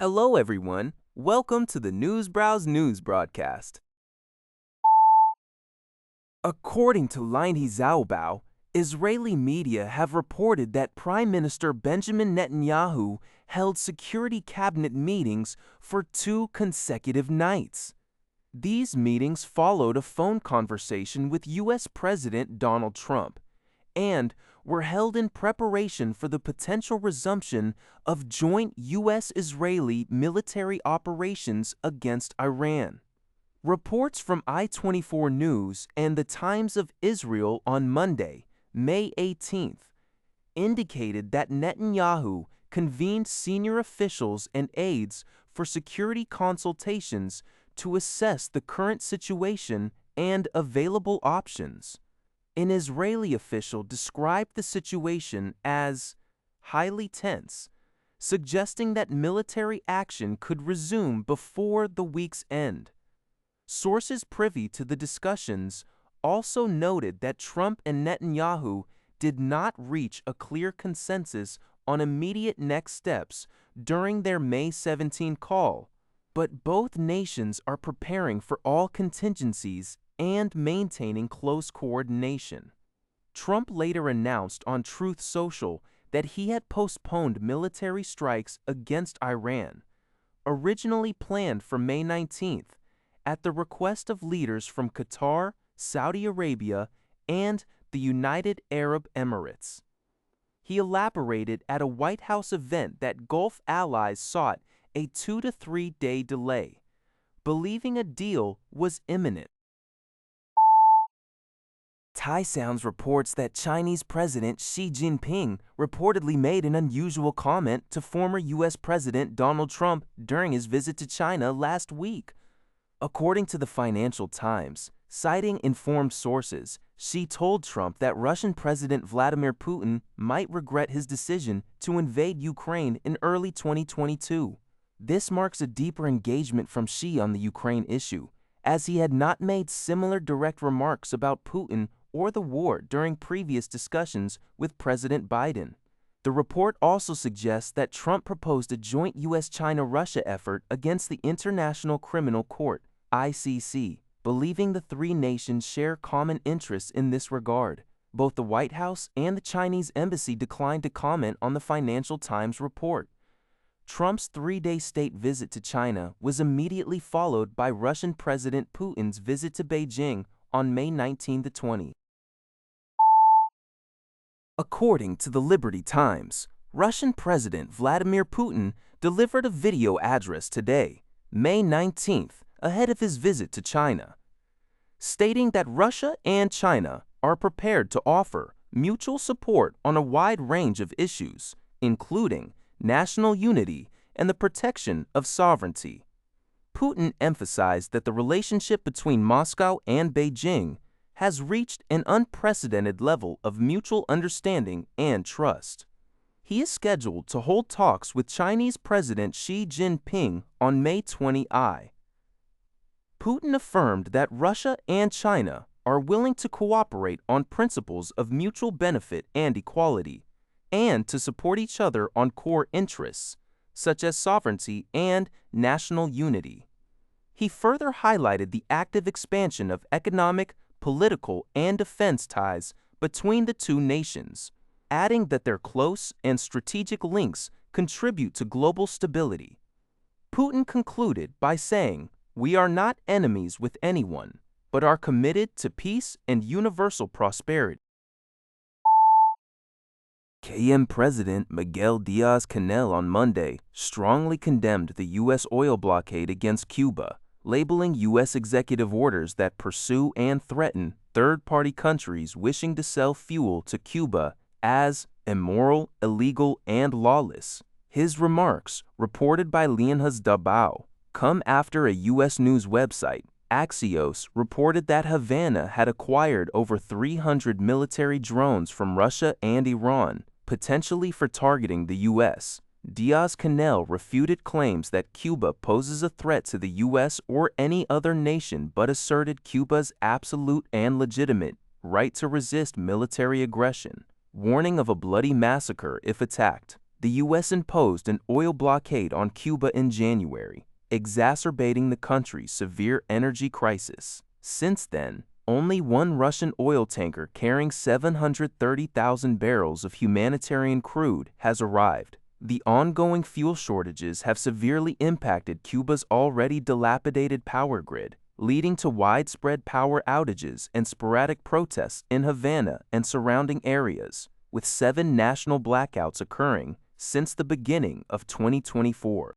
Hello, everyone. Welcome to the Newsbrowse News broadcast. According to Linhai Zhaobao, Israeli media have reported that Prime Minister Benjamin Netanyahu held security cabinet meetings for 2 consecutive nights. These meetings followed a phone conversation with U.S. President Donald Trump and were held in preparation for the potential resumption of joint U.S.-Israeli military operations against Iran. Reports from I-24 News and the Times of Israel on Monday, May 18th, indicated that Netanyahu convened senior officials and aides for security consultations to assess the current situation and available options. An Israeli official described the situation as highly tense, suggesting that military action could resume before the week's end. Sources privy to the discussions also noted that Trump and Netanyahu did not reach a clear consensus on immediate next steps during their May 17 call, but both nations are preparing for all contingencies and maintaining close coordination. Trump later announced on Truth Social that he had postponed military strikes against Iran, originally planned for May 19th, at the request of leaders from Qatar, Saudi Arabia, and the United Arab Emirates. He elaborated at a White House event that Gulf allies sought a 2 to 3 day delay, believing a deal was imminent. Thai Sounds reports that Chinese President Xi Jinping reportedly made an unusual comment to former U.S. President Donald Trump during his visit to China last week. According to the Financial Times, citing informed sources, Xi told Trump that Russian President Vladimir Putin might regret his decision to invade Ukraine in early 2022. This marks a deeper engagement from Xi on the Ukraine issue, as he had not made similar direct remarks about Putin or the war during previous discussions with President Biden. The report also suggests that Trump proposed a joint U.S.-China-Russia effort against the International Criminal Court, ICC, believing the 3 nations share common interests in this regard. Both the White House and the Chinese embassy declined to comment on the Financial Times report. Trump's 3-day state visit to China was immediately followed by Russian President Putin's visit to Beijing on May 19 to 20. According to the Liberty Times, Russian President Vladimir Putin delivered a video address today, May 19th, ahead of his visit to China, stating that Russia and China are prepared to offer mutual support on a wide range of issues, including national unity and the protection of sovereignty. Putin emphasized that the relationship between Moscow and Beijing has reached an unprecedented level of mutual understanding and trust. He is scheduled to hold talks with Chinese President Xi Jinping on May 20. Putin affirmed that Russia and China are willing to cooperate on principles of mutual benefit and equality, and to support each other on core interests, such as sovereignty and national unity. He further highlighted the active expansion of economic, political, and defense ties between the 2 nations, adding that their close and strategic links contribute to global stability. Putin concluded by saying, "We are not enemies with anyone, but are committed to peace and universal prosperity." KM President Miguel Diaz-Canel on Monday strongly condemned the U.S. oil blockade against Cuba, labeling U.S. executive orders that pursue and threaten third-party countries wishing to sell fuel to Cuba as immoral, illegal, and lawless. His remarks, reported by Linhai Zhaobao, come after a U.S. news website, Axios, reported that Havana had acquired over 300 military drones from Russia and Iran, potentially for targeting the U.S. Diaz-Canel refuted claims that Cuba poses a threat to the U.S. or any other nation, but asserted Cuba's absolute and legitimate right to resist military aggression, warning of a bloody massacre if attacked. The U.S. imposed an oil blockade on Cuba in January, exacerbating the country's severe energy crisis. Since then, only one Russian oil tanker carrying 730,000 barrels of humanitarian crude has arrived. The ongoing fuel shortages have severely impacted Cuba's already dilapidated power grid, leading to widespread power outages and sporadic protests in Havana and surrounding areas, with 7 national blackouts occurring since the beginning of 2024.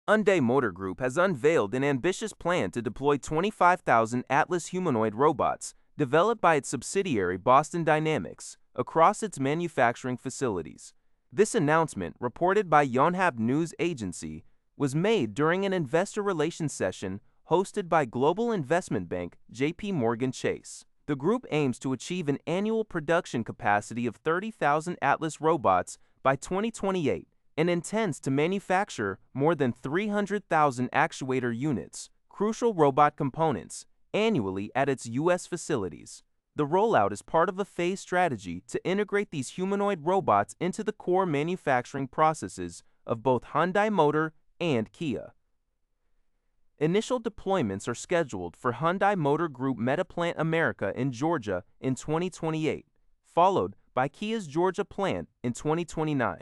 Hyundai Motor Group has unveiled an ambitious plan to deploy 25,000 Atlas humanoid robots developed by its subsidiary Boston Dynamics across its manufacturing facilities. This announcement, reported by Yonhap News Agency, was made during an investor relations session hosted by global investment bank J.P. Morgan Chase. The group aims to achieve an annual production capacity of 30,000 Atlas robots by 2028 and intends to manufacture more than 300,000 actuator units, crucial robot components, annually at its U.S. facilities. The rollout is part of a phased strategy to integrate these humanoid robots into the core manufacturing processes of both Hyundai Motor and Kia. Initial deployments are scheduled for Hyundai Motor Group Metaplant America in Georgia in 2028, followed by Kia's Georgia plant in 2029.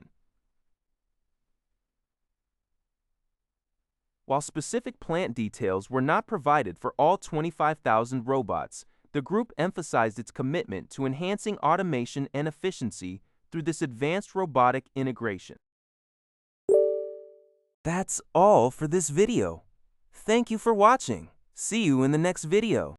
While specific plant details were not provided for all 25,000 robots, the group emphasized its commitment to enhancing automation and efficiency through this advanced robotic integration. That's all for this video. Thank you for watching. See you in the next video.